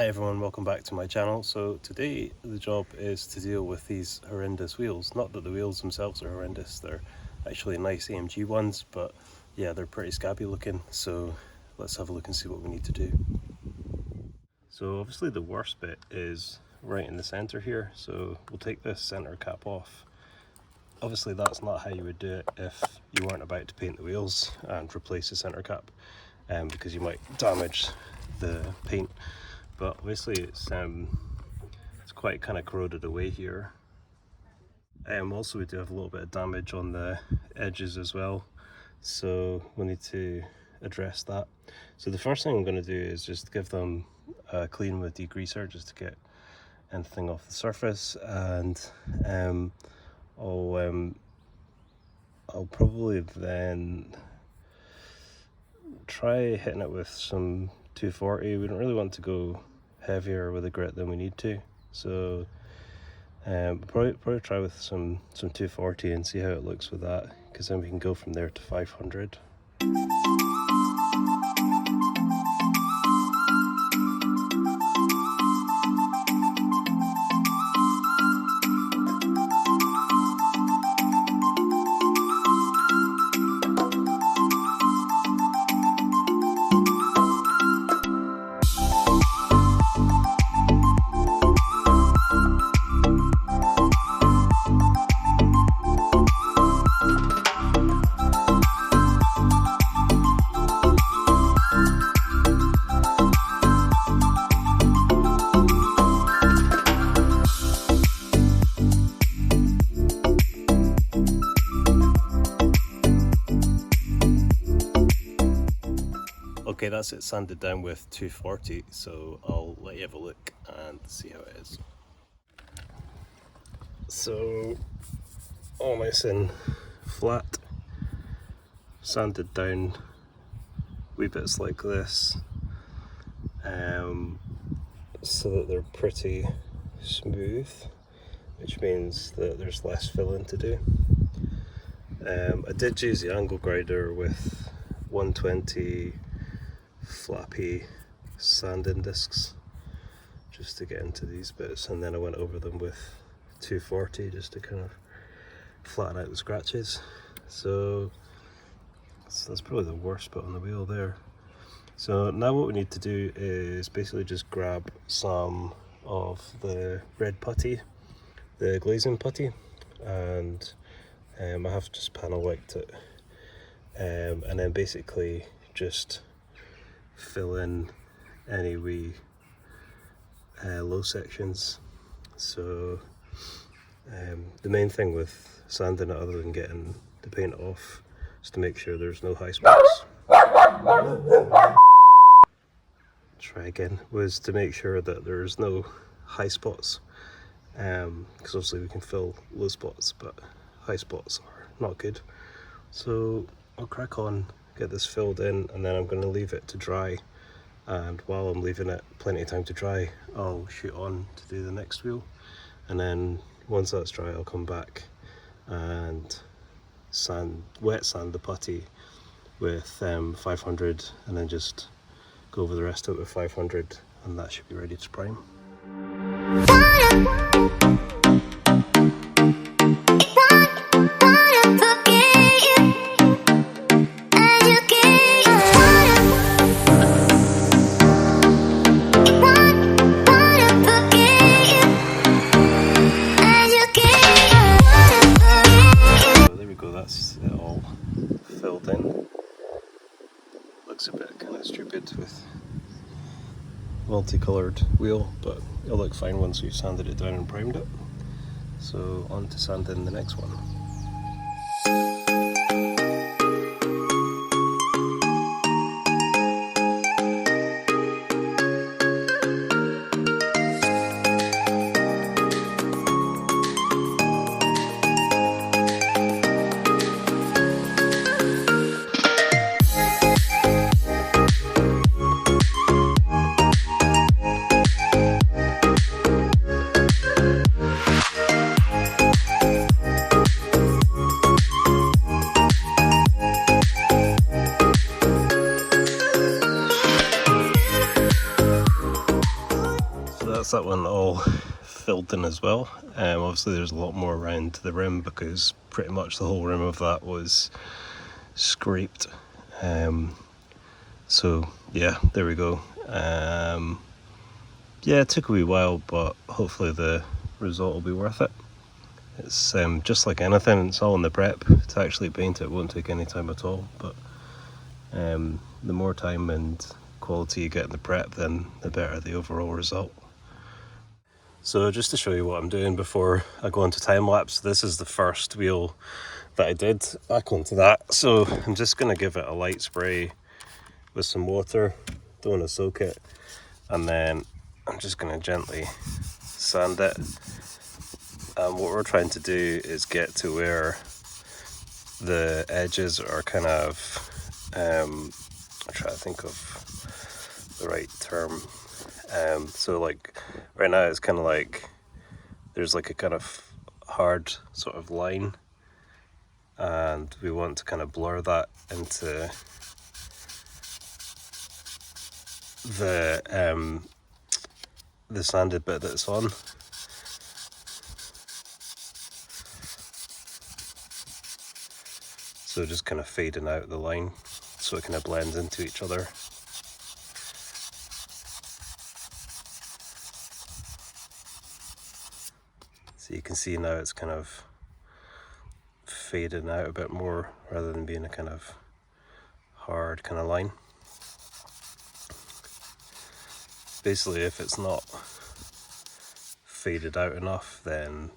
Hi everyone, welcome back to my channel. So today the job is to deal with these horrendous wheels. Not that the wheels themselves are horrendous, they're actually nice AMG ones, but yeah, they're pretty scabby looking. So let's have a look and see what we need to do. So obviously the worst bit is right in the center here, so we'll take this center cap off. Obviously that's not how you would do it if you weren't about to paint the wheels and replace the center cap, because you might damage the paint. But obviously it's quite kind of corroded away here. Also we do have a little bit of damage on the edges as well, so we need to address that. So the first thing I'm going to do is just give them a clean with degreaser just to get anything off the surface, and I'll probably then try hitting it with some 240. We don't really want to go heavier with the grit than we need to, so probably try with some 240 and see how it looks with that, because then we can go from there to 500. Okay, that's it sanded down with 240, so I'll let you have a look and see how it is. So, all nice and flat, sanded down wee bits like this, so that they're pretty smooth, which means that there's less filling to do. I did use the angle grinder with 120 flappy sanding discs just to get into these bits, and then I went over them with 240 just to kind of flatten out the scratches. So that's probably the worst bit on the wheel there. So now what we need to do is basically just grab some of the red putty, the glazing putty, and I have just panel wiped it, and then basically just fill in any wee low sections. So the main thing with sanding it, other than getting the paint off, is to make sure there's no high spots. Try again. Was to make sure that there's no high spots, because obviously we can fill low spots, but high spots are not good. So I'll crack on, get this filled in, and then I'm going to leave it to dry, and while I'm leaving it plenty of time to dry, I'll shoot on to do the next wheel, and then once that's dry I'll come back and wet sand the putty with 500, and then just go over the rest of it with 500, and that should be ready to prime. That's it all filled in. Looks a bit kind of stupid with multicoloured wheel, but it'll look fine once we've sanded it down and primed it. So on to sanding the next one. that one all filled in as well. Obviously there's a lot more around the rim because pretty much the whole rim of that was scraped. So yeah, there we go. Yeah, it took a wee while, but hopefully the result will be worth it. It's just like anything, it's all in the prep. To actually paint it won't take any time at all, but the more time and quality you get in the prep, then the better the overall result. So just to show you what I'm doing before I go into time lapse, this is the first wheel that I did back onto that. So I'm just going to give it a light spray with some water, don't want to soak it, and then I'm just going to gently sand it. And what we're trying to do is get to where the edges are kind of, I'm trying to think of the right term. So like right now it's kind of like there's like a kind of hard sort of line, and we want to kind of blur that into the sanded bit that it's on. So just kind of fading out the line so it kind of blends into each other. So you can see now it's kind of fading out a bit more rather than being a kind of hard kind of line. Basically, if it's not faded out enough, then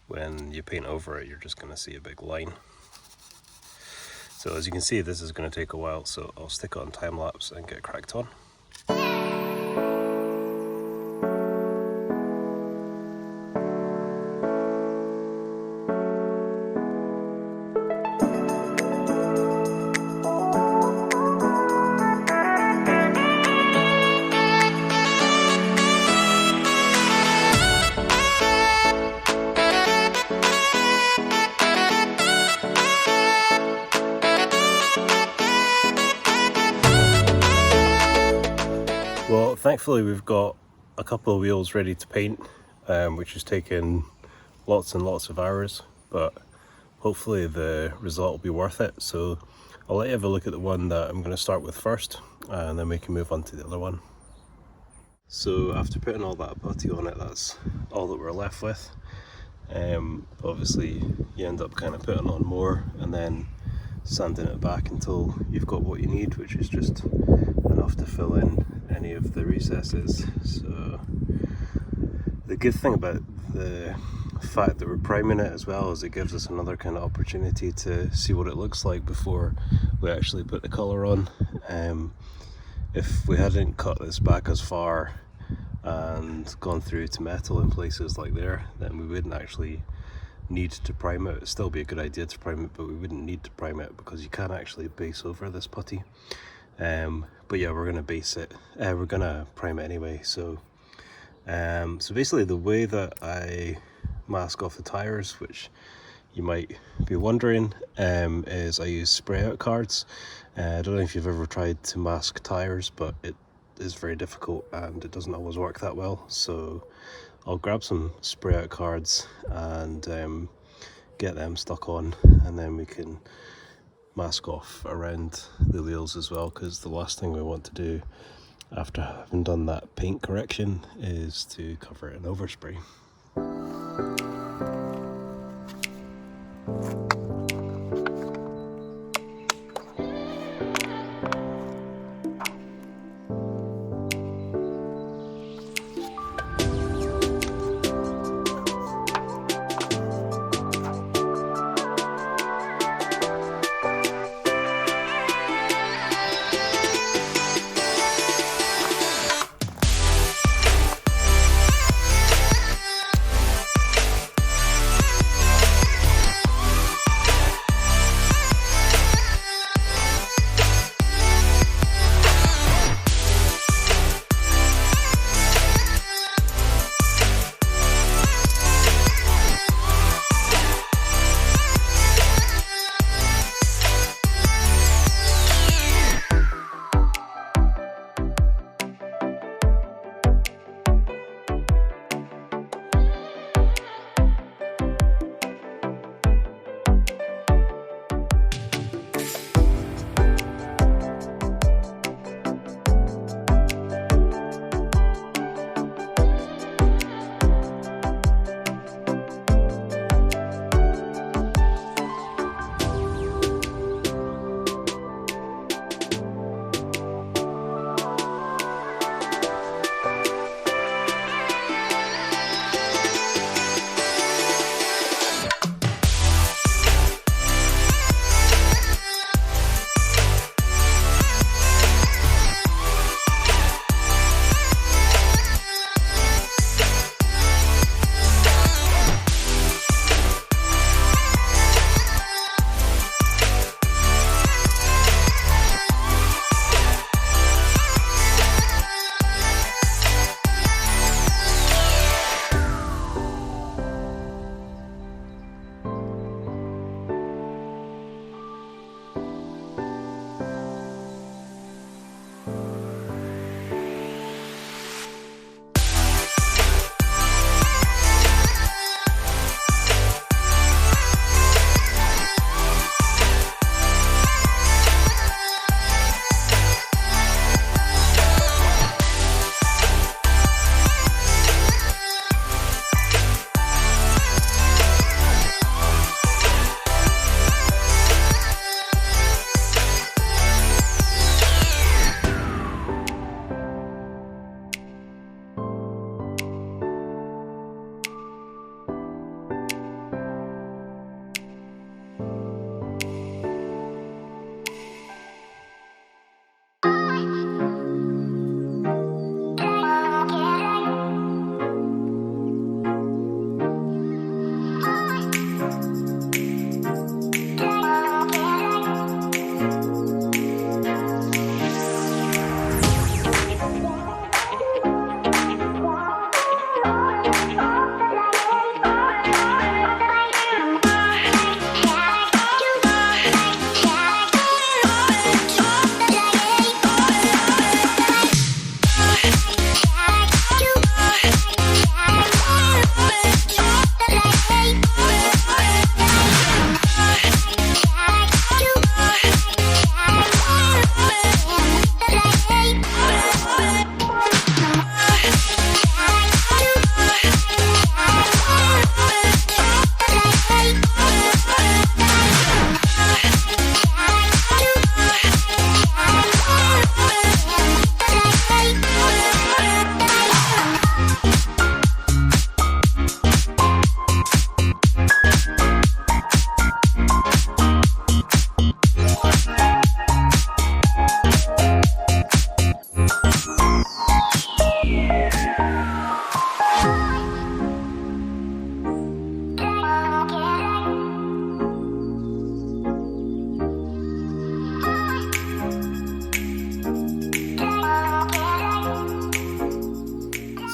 when you paint over it, you're just going to see a big line. So as you can see, this is going to take a while, so I'll stick it on time lapse and get cracked on. Well, thankfully we've got a couple of wheels ready to paint, which has taken lots and lots of hours, but hopefully the result will be worth it. So I'll let you have a look at the one that I'm going to start with first, and then we can move on to the other one. So after putting all that putty on it, that's all that we're left with. Obviously you end up kind of putting on more and then sanding it back until you've got what you need, which is just enough to fill in any of the recesses. So the good thing about the fact that we're priming it as well is it gives us another kind of opportunity to see what it looks like before we actually put the colour on. If we hadn't cut this back as far and gone through to metal in places like there, then we wouldn't actually need to prime it. It'd still be a good idea to prime it, but we wouldn't need to prime it because you can actually base over this putty. But yeah, we're gonna base it. We're gonna prime it anyway. So basically, the way that I mask off the tires, which you might be wondering, is I use spray out cards. I don't know if you've ever tried to mask tires, but it is very difficult and it doesn't always work that well. So I'll grab some spray out cards and get them stuck on, and then we can mask off around the wheels as well, because the last thing we want to do after having done that paint correction is to cover it in overspray.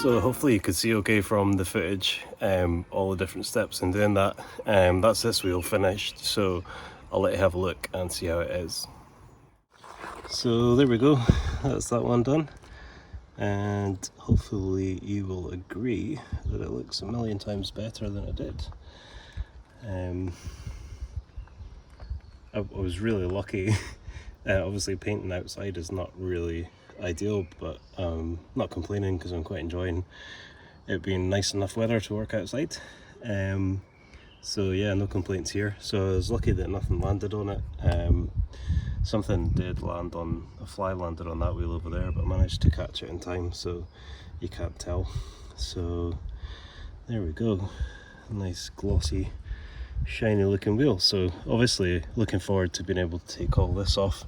So hopefully you could see okay from the footage, all the different steps in doing that. That's this wheel finished, so I'll let you have a look and see how it is. So there we go, that's that one done. And hopefully you will agree that it looks a million times better than it did. I was really lucky. Obviously painting outside is not really ideal, but not complaining because I'm quite enjoying it being nice enough weather to work outside. So yeah, no complaints here. So I was lucky that nothing landed on it. Something did land on, a fly landed on that wheel over there, but I managed to catch it in time, so you can't tell. So there we go, nice glossy shiny looking wheel. So obviously looking forward to being able to take all this off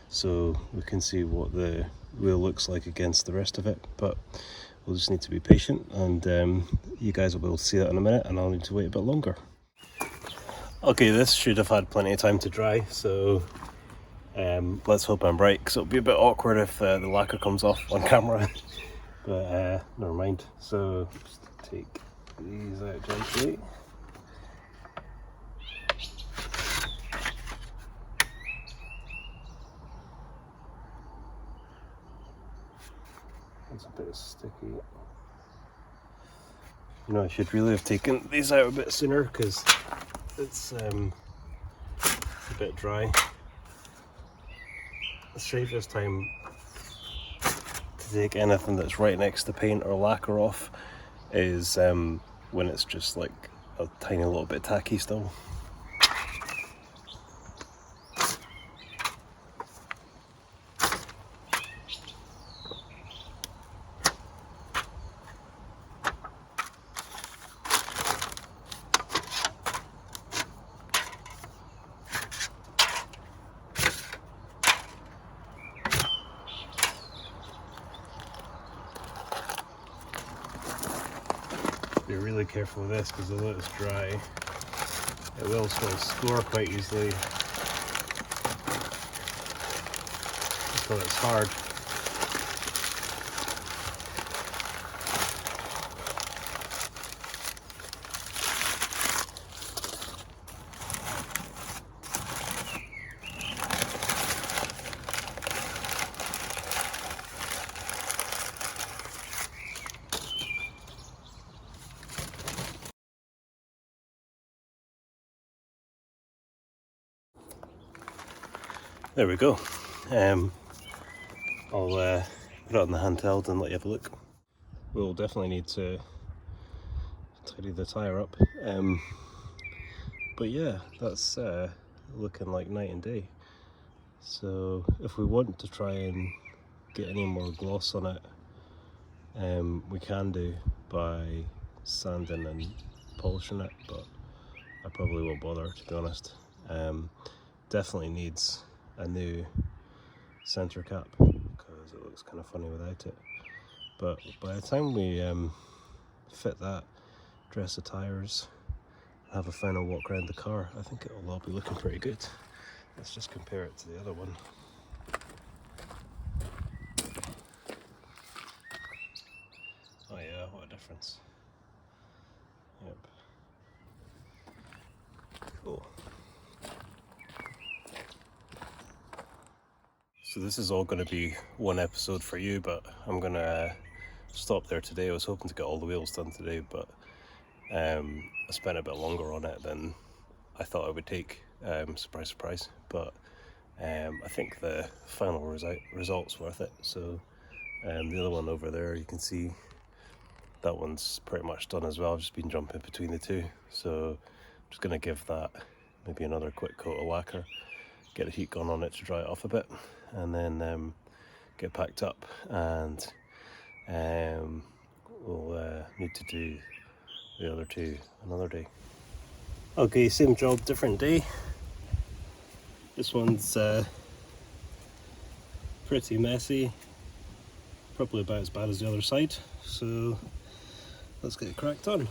so we can see what the wheel looks like against the rest of it, but we'll just need to be patient, and you guys will be able to see that in a minute, and I'll need to wait a bit longer. Okay, this should have had plenty of time to dry, so let's hope I'm right, because it'll be a bit awkward if the lacquer comes off on camera. But never mind. So just take these out gently. It's a bit sticky. You know, I should really have taken these out a bit sooner because it's a bit dry. The safest time to take anything that's right next to paint or lacquer off is when it's just like a tiny little bit tacky still. Be really careful with this because although it's dry, it will still score quite easily. So it's hard. There we go. I'll put it on the handheld and let you have a look. We'll definitely need to tidy the tyre up. But yeah, that's looking like night and day. So if we want to try and get any more gloss on it, we can do by sanding and polishing it, but I probably won't bother, to be honest. Definitely needs a new center cap because it looks kind of funny without it. But by the time we fit that, dress the tyres, have a final walk around the car, I think it'll all be looking pretty good. Let's just compare it to the other one. Oh yeah, what a difference. Yep. Cool. So this is all going to be one episode for you, but I'm going to stop there today. I was hoping to get all the wheels done today, but I spent a bit longer on it than I thought I would take. Surprise, surprise. But I think the final result's worth it. So the other one over there, you can see that one's pretty much done as well. I've just been jumping between the two. So I'm just going to give that maybe another quick coat of lacquer, get a heat gun on it to dry it off a bit, and then get packed up, and we'll need to do the other two another day. Okay, same job, different day. This one's pretty messy, probably about as bad as the other side, so let's get cracked on.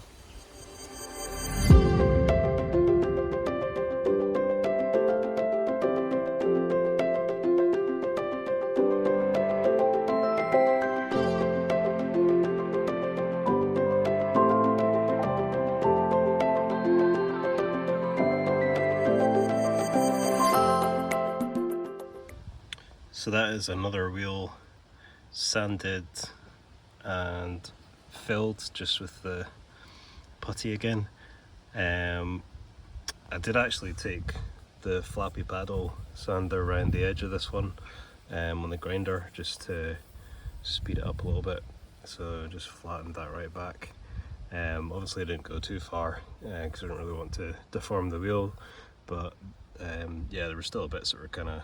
So that is another wheel sanded and filled just with the putty again. I did actually take the flappy paddle sander around the edge of this one on the grinder just to speed it up a little bit, so just flattened that right back. Obviously I didn't go too far because I didn't really want to deform the wheel, but yeah, there were still bits that were kind of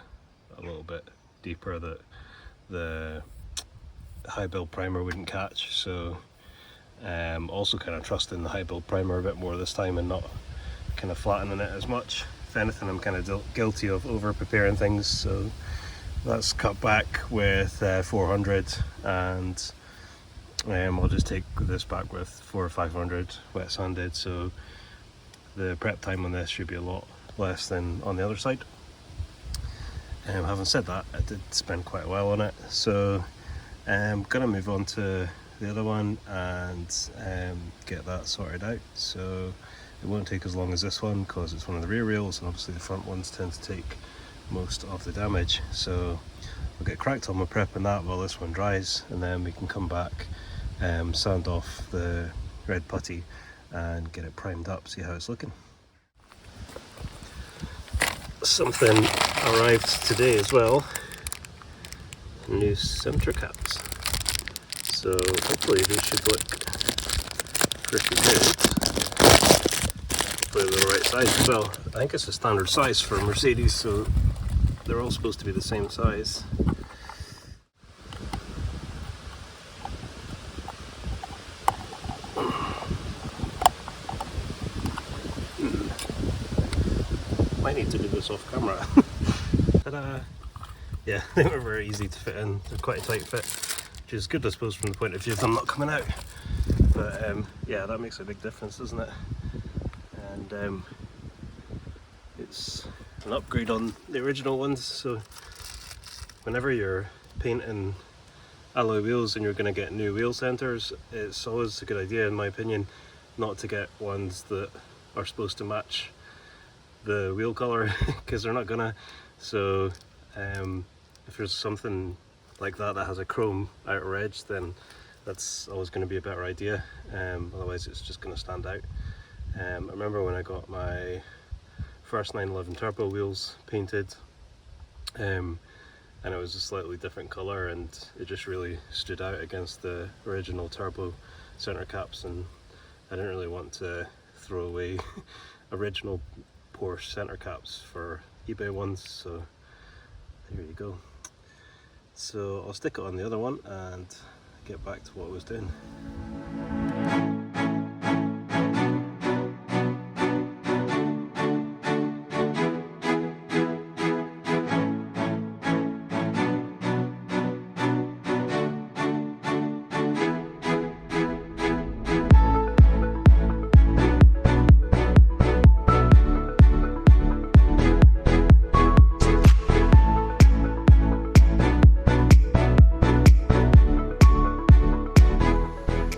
a little bit deeper that the high build primer wouldn't catch, so also kind of trusting the high build primer a bit more this time and not kind of flattening it as much. If anything, I'm kind of guilty of over preparing things, so that's cut back with 400, and I'll just take this back with 400 or 500 wet sanded, so the prep time on this should be a lot less than on the other side. Having said that, I did spend quite a while on it, so I'm gonna move on to the other one and get that sorted out. So it won't take as long as this one because it's one of the rear wheels, and obviously the front ones tend to take most of the damage. So I'll get cracked on my prep and that while this one dries, and then we can come back, sand off the red putty and get it primed up, see how it's looking. Something arrived today as well, new center caps. So hopefully they should look pretty good. Hopefully they're the right size as well. I think it's a standard size for Mercedes, so they're all supposed to be the same size. Might need to do this off camera. Ta-da! Yeah, they were very easy to fit in. They're quite a tight fit, which is good, I suppose, from the point of view of them not coming out. But yeah, that makes a big difference, doesn't it? And it's an upgrade on the original ones. So whenever you're painting alloy wheels and you're going to get new wheel centers, it's always a good idea, in my opinion, not to get ones that are supposed to match the wheel color, because they're not gonna. So if there's something like that that has a chrome outer edge, then that's always going to be a better idea. Otherwise it's just going to stand out. I remember when I got my first 911 turbo wheels painted, and it was a slightly different color, and it just really stood out against the original turbo center caps, and I didn't really want to throw away original Porsche center caps for eBay ones, so there you go. So I'll stick it on the other one and get back to what I was doing.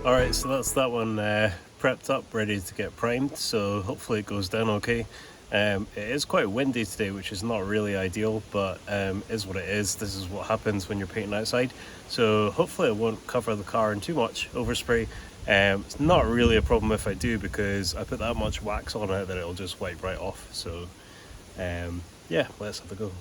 Alright, so that's that one prepped up, ready to get primed, so hopefully it goes down okay. It is quite windy today, which is not really ideal, but is what it is. This is what happens when you're painting outside, so hopefully it won't cover the car in too much overspray. It's not really a problem if I do, because I put that much wax on it that it'll just wipe right off. So yeah, let's have a go.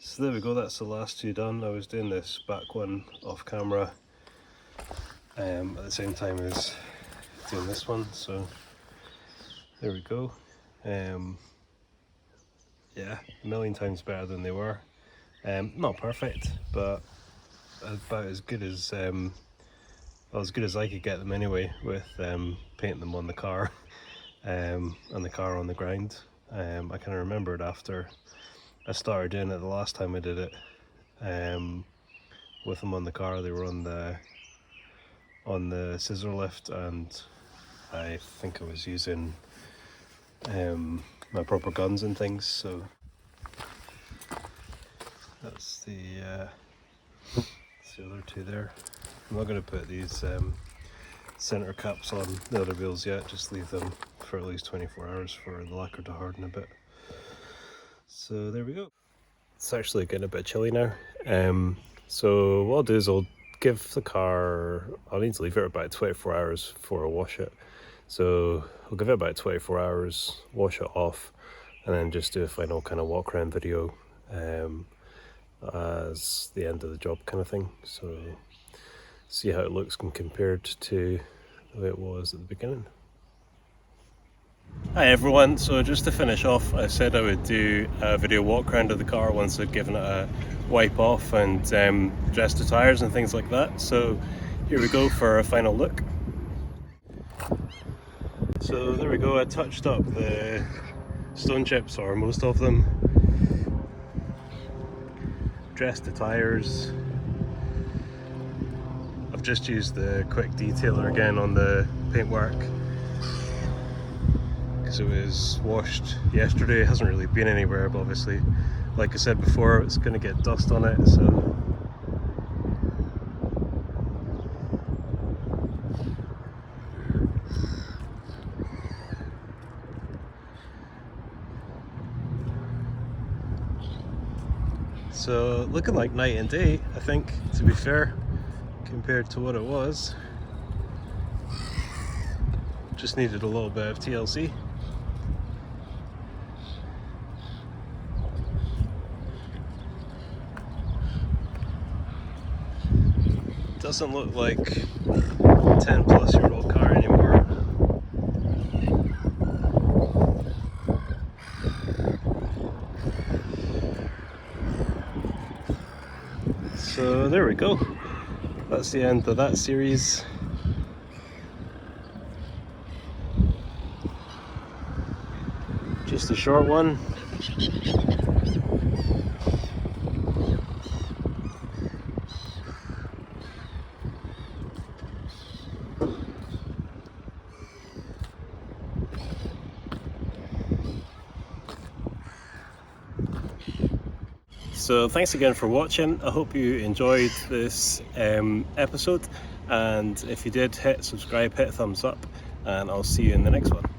So there we go, that's the last two done. I was doing this back one off camera at the same time as doing this one, so there we go. Yeah, a million times better than they were. Not perfect, but about as good as I could get them anyway, with painting them on the car and the car on the ground. I kind of remembered after I started doing it the last time I did it, with them on the car, they were on the on the scissor lift, and I think I was using my proper guns and things, so that's the other two there. I'm not going to put these centre caps on the other wheels yet, just leave them for at least 24 hours for the lacquer to harden a bit. So there we go. It's actually getting a bit chilly now, so what I'll do is I'll give the car, I'll need to leave it about 24 hours before I wash it. So I'll give it about 24 hours, wash it off, and then just do a final kind of walk around video as the end of the job kind of thing. So see how it looks compared to the way it was at the beginning. Hi everyone, so just to finish off, I said I would do a video walk around of the car once I'd given it a wipe off and dressed the tyres and things like that. So here we go for a final look. So there we go, I touched up the stone chips, or most of them, dressed the tyres. I've just used the quick detailer again on the paintwork because it was washed yesterday. It hasn't really been anywhere, but obviously, like I said before, it's going to get dust on it, so looking like night and day, I think, to be fair, compared to what it was. Just needed a little bit of TLC. Doesn't look like 10-plus-year-old car anymore. So there we go. That's the end of that series. Just a short one. So thanks again for watching. I hope you enjoyed this episode, and if you did, hit subscribe, hit thumbs up, and I'll see you in the next one.